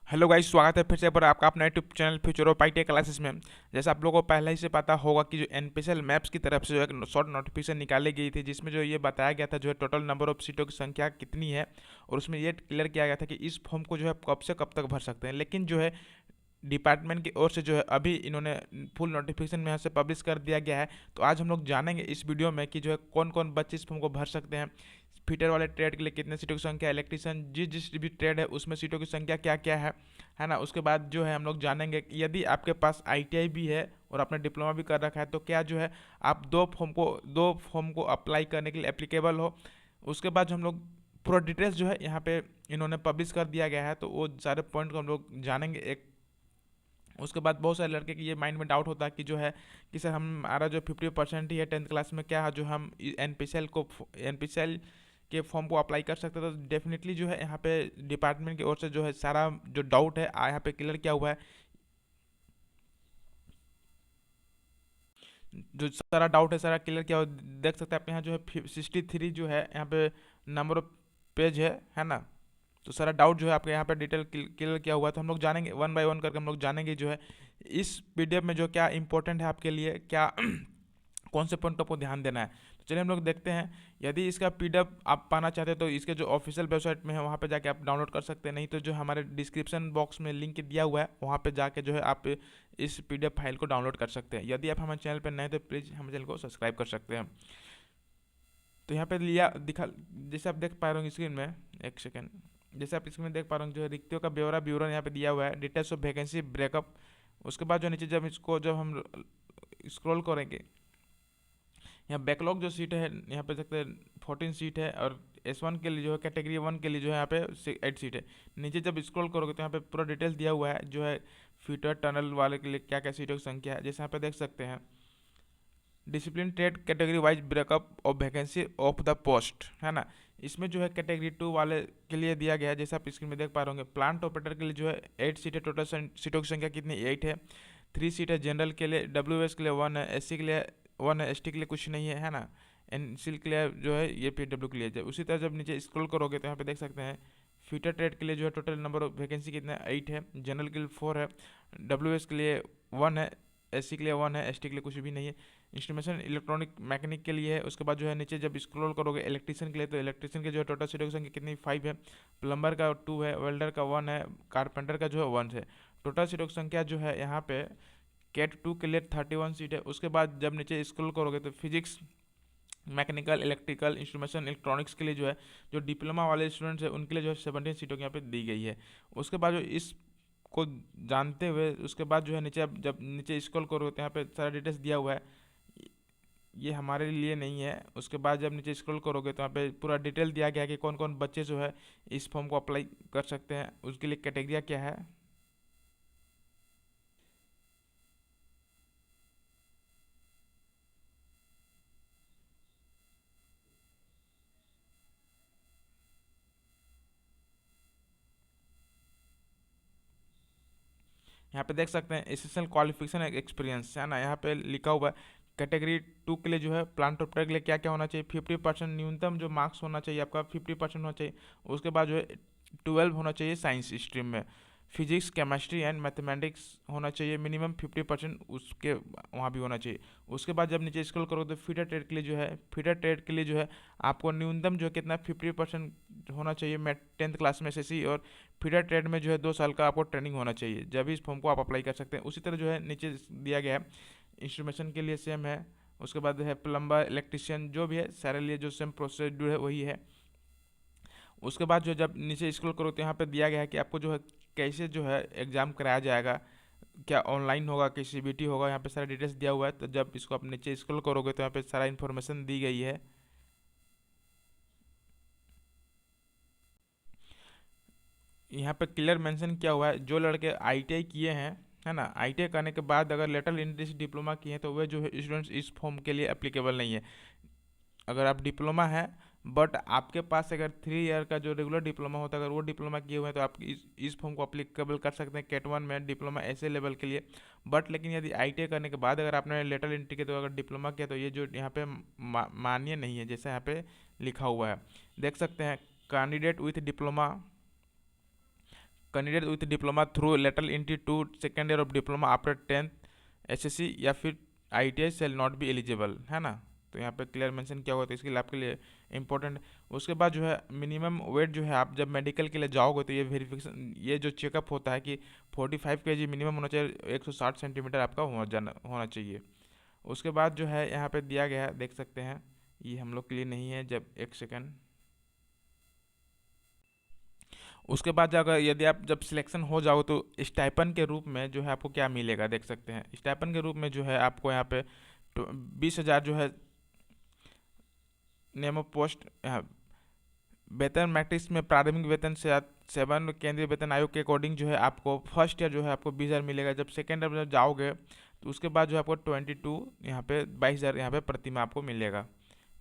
Hello guys, स्वागत है फिर से पर आपका अपना YouTube channel future of IT classes में। जैसा आप लोगों को पहले ही से पता होगा कि जो एनपीसीएल मैप्स की तरफ से जो एक शॉर्ट नोटिफिकेशन निकाली गई थी, जिसमें जो ये बताया गया था जो है टोटल नंबर ऑफ सीटों की संख्या कितनी है। और उसमें ये क्लियर किया गया था कि इस फॉर्म को जो है कब से कब तक भर सकते हैं। लेकिन जो है डिपार्टमेंट की ओर से जो है अभी इन्होंने फुल नोटिफिकेशन में यहाँ से पब्लिश कर दिया गया है। तो आज हम लोग जानेंगे इस वीडियो में कि जो है कौन कौन बच्चे इस फॉर्म को भर सकते हैं, फिटर वाले ट्रेड के लिए कितने सीटों की संख्या, इलेक्ट्रीशियन जिस जिस भी ट्रेड है उसमें सीटों की संख्या क्या क्या है ना। उसके बाद जो है हम लोग जानेंगे कि यदि आपके पास आईटीआई भी है और आपने डिप्लोमा भी कर रखा है तो क्या जो है आप दो फॉर्म को अप्लाई करने के लिए एप्लीकेबल हो। उसके बाद जो हम लोग पूरा डिटेल्स जो है यहाँ पे इन्होंने पब्लिश कर दिया गया है, तो वो सारे पॉइंट को हम लोग जानेंगे एक। उसके बाद बहुत सारे लड़के के ये माइंड में डाउट होता है कि जो है कि सर हमारा जो 50% ही है 10th क्लास में, क्या जो हम एन के फॉर्म को अप्लाई कर सकते हैं। तो डेफिनेटली जो है यहाँ पे डिपार्टमेंट की ओर से जो है सारा जो डाउट है यहाँ पे क्लियर किया हुआ है। जो सारा डाउट है सारा क्लियर किया हुआ देख सकते हैं आप यहाँ जो है 63 जो है यहाँ पे नंबर ऑफ पेज है ना। तो सारा डाउट जो है आपके यहाँ पे डिटेल क्लियर किया हुआ है। तो हम लोग जानेंगे वन बाय वन करके, हम लोग जानेंगे जो है इस पीडीएफ में जो क्या इंपॉर्टेंट है आपके लिए, क्या कौन से पॉइंट को आपको ध्यान देना है। तो चलिए हम लोग देखते हैं। यदि इसका पीडीएफ आप पाना चाहते हैं तो इसके जो ऑफिशियल वेबसाइट में है वहाँ पे जाके आप डाउनलोड कर सकते हैं, नहीं तो जो हमारे डिस्क्रिप्शन बॉक्स में लिंक दिया हुआ है वहाँ पे जाके जो है आप इस पीडीएफ फाइल को डाउनलोड कर सकते हैं। यदि आप हमारे चैनल पर नए तो प्लीज़ हमारे चैनल को सब्सक्राइब कर सकते हैं। तो यहाँ पे लिया दिखा, जैसे आप देख पा रहे हो स्क्रीन में, एक सेकेंड, जैसे आप स्क्रीन में देख पा रहे हो जो है रिक्तियों का ब्यौरा विवरण यहाँ पे दिया हुआ है, डिटेल्स ऑफ वैकेंसी ब्रेकअप। उसके बाद जो नीचे जब हम स्क्रॉल करेंगे, यहाँ बैकलॉग जो सीट है यहाँ पे सकते हैं 14 सीट है, और S1 के लिए जो है कैटेगरी 1 के लिए जो है यहाँ पे 8 सीट है। नीचे जब स्क्रॉल करोगे तो यहाँ पे पूरा डिटेल्स दिया हुआ है जो है फीटर टनल वाले के लिए क्या क्या सीटों की संख्या है। जैसे यहाँ पे देख सकते हैं discipline trade category wise breakup of vacancy of the post, है ना। इसमें जो है कैटेगरी 2 वाले के लिए दिया गया है, जैसे आप स्क्रीन में देख पा रहे होंगे। प्लांट ऑपरेटर के लिए जो है 8 सीट है, टोटल सीटों की संख्या कितनी 8 है। 3 सीट है जनरल के लिए, WS के लिए 1 है, SC के लिए 1 है, ST के लिए कुछ नहीं है ना। NC के लिए जो है ये PW के लिए है। उसी तरह जब नीचे स्क्रॉल करोगे तो यहाँ पे देख सकते हैं फीटर ट्रेड के लिए जो है टोटल नंबर ऑफ वैकेंसी कितना है 8 है, जनरल के लिए 4 है, WS के लिए 1 है, SC के लिए 1 है, ST के लिए कुछ भी नहीं है। इंस्ट्रूमेंटेशन इलेक्ट्रॉनिक मैकेनिक के लिए है। उसके बाद जो है नीचे जब स्क्रॉल करोगे इलेक्ट्रीशियन के लिए, तो इलेक्ट्रीशियन के जो है टोटल सीटों की संख्या कितनी 5 है, प्लम्बर का 2 है, वेल्डर का 1 है, कारपेंटर का जो है 1 है। टोटल सीटों की संख्या जो है यहाँ पे कैट 2 के लिए 31 सीट है। उसके बाद जब नीचे स्क्रॉल करोगे तो physics, mechanical, electrical, instrumentation electronics के लिए जो है जो डिप्लोमा वाले स्टूडेंट्स हैं उनके लिए जो है 17 सीटों की यहाँ पे दी गई है। उसके बाद जो इस को जानते हुए उसके बाद जो है नीचे जब नीचे स्क्रॉल करोगे तो यहाँ पे सारा डिटेल्स दिया हुआ है, ये हमारे लिए नहीं है। उसके बाद जब नीचे स्क्रॉल करोगे तो यहाँ पे पूरा डिटेल दिया गया है कि कौन कौन बच्चे जो है इस फॉर्म को अप्लाई कर सकते हैं, उसके लिए कैटेगरिया क्या है। यहाँ पे देख सकते हैं एसेंशियल क्वालिफिकेशन एक्सपीरियंस, है ना। यहाँ पे लिखा हुआ है कैटेगरी 2 के लिए जो है प्लांट ऑपरेटर के लिए क्या क्या होना चाहिए। 50% न्यूनतम जो मार्क्स होना चाहिए आपका 50% होना चाहिए। उसके बाद जो है 12 होना चाहिए साइंस स्ट्रीम में। फिजिक्स, केमिस्ट्री एंड मैथमेटिक्स होना चाहिए मिनिमम 50%, उसके वहाँ भी होना चाहिए। उसके बाद जब नीचे स्क्रॉल करोगे तो फीडर ट्रेड के लिए जो है आपको न्यूनतम जो है कितना 50% होना चाहिए। मैं 10th क्लास में SSC, और फीडर ट्रेड में जो है 2 साल का आपको ट्रेनिंग होना चाहिए, जब इस फॉर्म को आप अप्लाई कर सकते हैं। उसी तरह जो है नीचे दिया गया है इंस्ट्रूमेंटेशन के लिए सेम है। उसके बाद है प्लम्बर, इलेक्ट्रिशियन जो भी है सारे लिए जो सेम प्रोसीड्यूर है वही है। उसके बाद जो जब नीचे स्क्रॉल करो तो यहाँ पे दिया गया है कि आपको जो है कैसे जो है एग्ज़ाम कराया जाएगा, क्या ऑनलाइन होगा कि CBT होगा, यहाँ पे सारा डिटेल्स दिया हुआ है। तो जब इसको आप नीचे स्क्रॉल करोगे तो यहाँ पे सारा इन्फॉर्मेशन दी गई है। यहाँ पे क्लियर मेंशन किया हुआ है जो लड़के ITI किए हैं, है ना, ITI करने के बाद अगर लेटर इन दिस डिप्लोमा किए हैं तो वे जो है स्टूडेंट्स इस फॉर्म के लिए एप्लीकेबल नहीं है। अगर आप डिप्लोमा है बट आपके पास अगर 3 ईयर का जो रेगुलर डिप्लोमा होता है, अगर वो डिप्लोमा किए हुए हैं तो आप इस फॉर्म को अप्लीकेबल कर सकते हैं कैट 1 में डिप्लोमा ऐसे लेवल के लिए। बट लेकिन यदि ITI करने के बाद अगर आपने लेटर एंट्री किया तो अगर डिप्लोमा किया तो ये जो यहाँ पे मान्य नहीं है, जैसे यहाँ पे लिखा हुआ है। देख सकते हैं candidate with diploma candidate with diploma through lateral entry to second year of diploma after 10th SSC या फिर ITI shall not be eligible, है ना। तो यहाँ पे क्लियर मेंशन किया हुआ, तो इसके लिए आपके लिए इंपॉर्टेंट। उसके बाद जो है मिनिमम वेट जो है, आप जब मेडिकल के लिए जाओगे तो ये वेरिफिकेशन, ये जो चेकअप होता है कि 45 kg मिनिमम होना चाहिए, 160 सेंटीमीटर आपका होना चाहिए। उसके बाद जो है यहाँ पे दिया गया है, देख सकते हैं, ये हम लोग के लिए नहीं है, जब एक सेकेंड। उसके बाद अगर यदि आप जब सिलेक्शन हो जाओ तो स्टाइपन के रूप में जो है आपको क्या मिलेगा, देख सकते हैं। स्टाइपन के रूप में जो है आपको यहाँ पे 20,000 जो है नेम ऑफ पोस्ट, वेतन मैट्रिक्स में प्रारंभिक वेतन से 7 केंद्रीय वेतन आयोग के अकॉर्डिंग जो है आपको फर्स्ट ईयर जो है आपको 20,000 मिलेगा। जब सेकेंड ईयर में जाओगे तो उसके बाद जो है आपको 22 यहाँ पे 22,000 यहाँ पे प्रति माह आपको मिलेगा,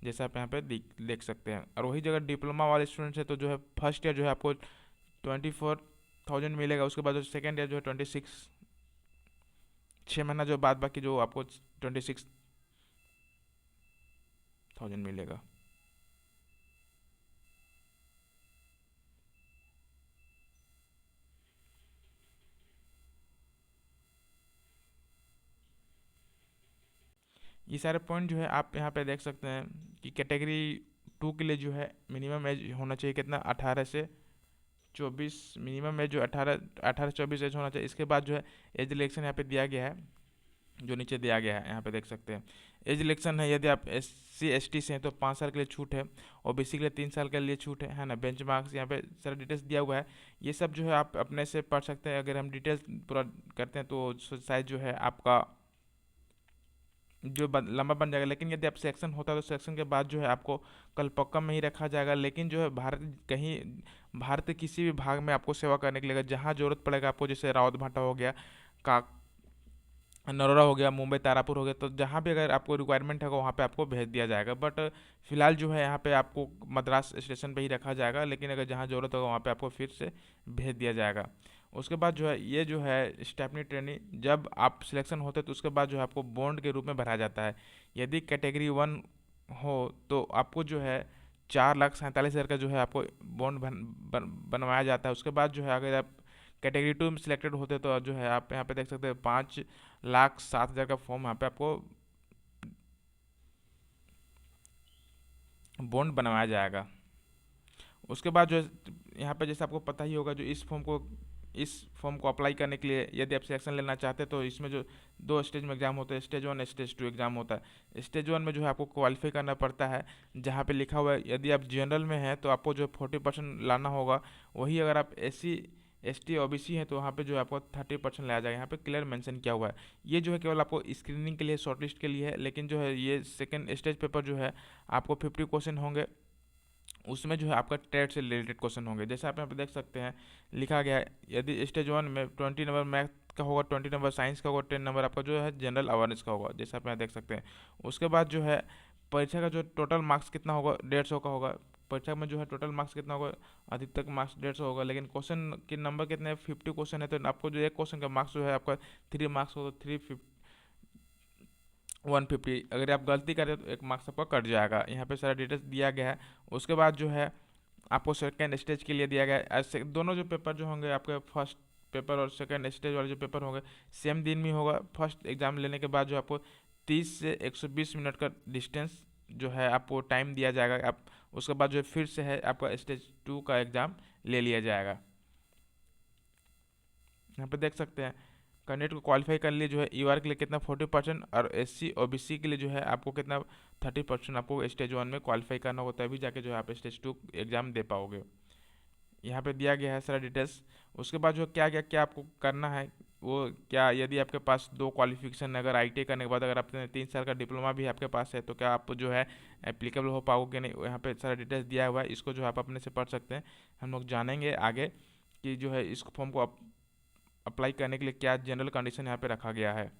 जैसे आप यहाँ पे देख सकते हैं। और वही जगह डिप्लोमा वाले स्टूडेंट्स है तो जो है फर्स्ट ईयर जो है आपको 24,000 मिलेगा। उसके बाद जो सेकेंड ईयर जो है 26, 6 महीना जो बाद बाकी जो आपको 26,000 मिलेगा। ये सारे पॉइंट जो है आप यहाँ पे देख सकते हैं कि कैटेगरी 2 के लिए जो है मिनिमम एज होना चाहिए कितना, 18 से 24, मिनिमम एज जो 18 से 24 एज होना चाहिए। इसके बाद जो है एज इलेक्शन यहाँ पे दिया गया है, जो नीचे दिया गया है यहाँ पे देख सकते हैं। एज इलेक्शन है, यदि आप SC ST से हैं तो 5 साल के लिए छूट है, OBC के लिए 3 साल के लिए छूट है ना। बेंच मार्क्स यहाँ पे सारा डिटेल्स दिया हुआ है, ये सब जो है आप अपने से पढ़ सकते हैं। अगर हम डिटेल्स पूरा करते हैं तो शायद जो है आपका जो लंबा बन जाएगा। लेकिन यदि आप सिलेक्शन होता है तो सिलेक्शन के बाद जो है आपको कलपक्कम में ही रखा जाएगा। लेकिन जो है भारत के किसी भी भाग में आपको सेवा करने के लिए जहाँ जरूरत पड़ेगा आपको, जैसे रावत भाटा हो गया, का नरोरा हो गया, मुंबई तारापुर हो गया, तो जहाँ भी अगर आपको रिक्वायरमेंट है वहाँ पे आपको भेज दिया जाएगा। बट फिलहाल जो है यहाँ पे आपको मद्रास स्टेशन पे ही रखा जाएगा, लेकिन अगर जहाँ ज़रूरत होगा वहाँ पे आपको फिर से भेज दिया जाएगा। उसके बाद जो है ये जो है स्टेपनी ट्रेनिंग, जब आप सिलेक्शन होते तो उसके बाद जो है आपको बॉन्ड के रूप में भरा जाता है। यदि कैटेगरी 1 हो तो आपको जो है 4,47,000 का जो है आपको बॉन्ड बनवाया जाता है। उसके बाद जो है अगर आप कैटेगरी 2 में सिलेक्टेड होते तो जो है आप यहाँ पे देख सकते हैं 5,07,000 का फॉर्म यहाँ पे आपको बॉन्ड बनवाया जाएगा। उसके बाद जो है यहाँ पे जैसे आपको पता ही होगा, जो इस फॉर्म को अप्लाई करने के लिए यदि आप सिलेक्शन लेना चाहते हैं तो इसमें जो 2 स्टेज में एग्जाम होता है, स्टेज 1 स्टेज 2 एग्जाम होता है। स्टेज 1 में जो है आपको क्वालिफाई करना पड़ता है, जहाँ पे लिखा हुआ है यदि आप जनरल में हैं तो आपको जो 40% लाना होगा। वही अगर आप SC ST OBC है तो वहाँ पे जो है आपको 30% लाया जाएगा। यहाँ पे क्लियर मेंशन किया हुआ है। ये जो है केवल आपको स्क्रीनिंग के लिए, शॉर्टलिस्ट के लिए है। लेकिन जो है ये सेकंड स्टेज पेपर जो है आपको 50 क्वेश्चन होंगे, उसमें जो है आपका ट्रेड से रिलेटेड क्वेश्चन होंगे। जैसे आप यहाँ पे देख सकते हैं लिखा गया है, यदि स्टेज 1 में 20 नंबर मैथ का होगा, 20 नंबर साइंस का होगा, 10 नंबर आपका जो है जनरल अवेयरनेस का होगा, जैसे आप यहाँ देख सकते हैं। उसके बाद जो है परीक्षा का जो टोटल मार्क्स कितना होगा, 150 का होगा। परीक्षा में जो है टोटल मार्क्स कितना होगा, अधिकतम मार्क्स 150 होगा। लेकिन क्वेश्चन के नंबर कितने, 50 क्वेश्चन है, तो आपको जो एक क्वेश्चन का मार्क्स जो है आपका 3 मार्क्स होगा, 150। अगर आप गलती करें तो 1 मार्क्स आपका कट जाएगा। यहाँ पे सारा डिटेल्स दिया गया है। उसके बाद जो है आपको सेकेंड स्टेज के लिए दिया गया है। ऐसे दोनों जो पेपर जो होंगे आपके, फर्स्ट पेपर और सेकेंड स्टेज वाले जो पेपर होंगे सेम दिन में होगा। फर्स्ट एग्ज़ाम लेने के बाद जो आपको 30 से 120 मिनट का डिस्टेंस जो है आपको टाइम दिया जाएगा। आप उसके बाद जो फिर से है आपका स्टेज 2 का एग्ज़ाम ले लिया जाएगा। यहाँ पे देख सकते हैं कैंडिडेट को क्वालिफाई करने लिए जो है EOR के लिए कितना 40% और SC OBC के लिए जो है आपको कितना 30% आपको स्टेज 1 में क्वालिफाई करना होता है, तभी जाके जो है आप स्टेज 2 एग्ज़ाम दे पाओगे। यहाँ पे दिया गया है सारा डिटेल्स। उसके बाद जो क्या आपको करना है वो क्या, यदि आपके पास 2 क्वालिफिकेशन, अगर ITI करने के बाद अगर आपने 3 साल का डिप्लोमा भी आपके पास है तो क्या आप जो है एप्लीकेबल हो पाओगे नहीं, यहाँ पे सारा डिटेल्स दिया हुआ है। इसको जो आप अपने से पढ़ सकते हैं। हम लोग जानेंगे आगे कि जो है इस फॉर्म को अप्लाई करने के लिए क्या जनरल कंडीशन यहाँ पे रखा गया है।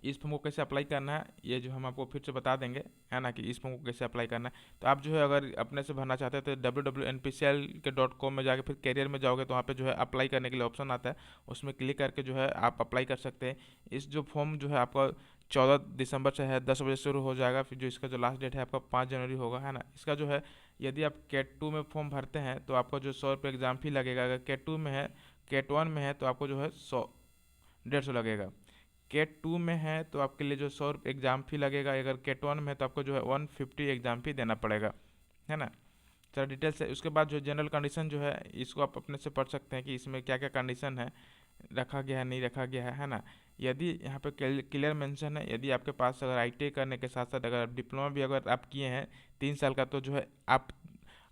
इस फॉर्म को कैसे अप्लाई करना है ये जो हम आपको फिर से बता देंगे, है ना, कि इस फॉर्म को कैसे अप्लाई करना है। तो आप जो है अगर अपने से भरना चाहते हैं तो www.npcl.com में जाके फिर कैरियर में जाओगे तो वहाँ पे जो है अप्लाई करने के लिए ऑप्शन आता है, उसमें क्लिक करके जो है आप अप्लाई कर सकते हैं। इस जो फॉर्म जो है आपका 14 दिसंबर से है, 10 बजे शुरू हो जाएगा। फिर जो इसका जो लास्ट डेट है आपका 5 जनवरी होगा, है ना। इसका जो है यदि आप कैट 2 में फॉर्म भरते हैं तो आपको जो 100 रुपये एग्ज़ाम फी लगेगा। अगर कैट 2 में है, कैट 1 में है तो आपको जो है 150 लगेगा। कैट 2 में है तो आपके लिए जो 100 रुपये एग्ज़ाम फी लगेगा। अगर कैट 1 में है तो आपको जो है 150 एग्ज़ाम फी देना पड़ेगा, है ना। चलो डिटेल से उसके बाद जो जनरल कंडीशन जो है इसको आप अपने से पढ़ सकते हैं कि इसमें क्या क्या कंडीशन है, रखा गया है नहीं रखा गया है ना। यदि यहाँ पे क्लियर मेंशन है, यदि आपके पास अगर ITI करने के साथ साथ अगर आप डिप्लोमा भी अगर आप किए हैं 3 साल का, तो जो है आप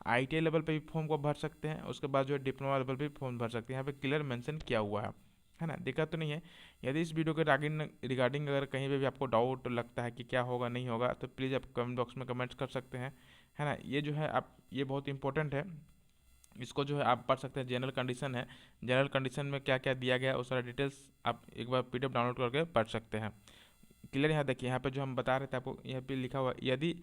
ITI लेवल पे भी फॉर्म को भर सकते हैं। उसके बाद जो है डिप्लोमा लेवल पे भी फॉर्म भर सकते हैं। यहाँ पे क्लियर मेंशन किया हुआ है ना, दिक्कत तो नहीं है। यदि इस वीडियो के रिगार्डिंग अगर कहीं पे भी आपको डाउट लगता है कि क्या होगा नहीं होगा, तो प्लीज़ आप कमेंट बॉक्स में कमेंट्स कर सकते हैं, है ना। ये जो है आप ये बहुत इंपॉर्टेंट है, इसको जो है आप पढ़ सकते हैं। जनरल कंडीशन है, जनरल कंडीशन में क्या क्या दिया गया है वो सारा डिटेल्स आप एक बार PDF डाउनलोड करके पढ़ सकते हैं। क्लियर। यहाँ देखिए, यहाँ पे जो हम बता रहे थे आपको, यहाँ पे लिखा हुआ है, यदि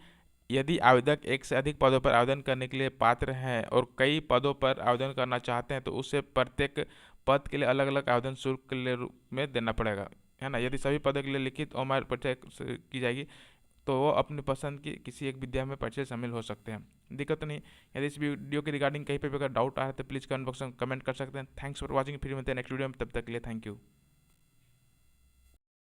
यदि आवेदक एक से अधिक पदों पर आवेदन करने के लिए पात्र हैं और कई पदों पर आवेदन करना चाहते हैं तो उसे प्रत्येक पद के लिए अलग अलग आवेदन शुल्क के लिए रूप में देना पड़ेगा, है ना। यदि सभी पदों के लिए लिखित और ऑनलाइन परीक्षा की जाएगी तो वो अपनी पसंद की किसी एक विद्या में परीक्षा शामिल हो सकते हैं, दिक्कत तो नहीं। यदि इस वीडियो के रिगार्डिंग कहीं पे भी अगर डाउट आ रहा है तो प्लीज़ कमेंट बॉक्स में कमेंट कर सकते हैं। थैंक्स फॉर वॉचिंग, फिर मिलते हैं नेक्स्ट वीडियो में, तब तक के लिए थैंक यू।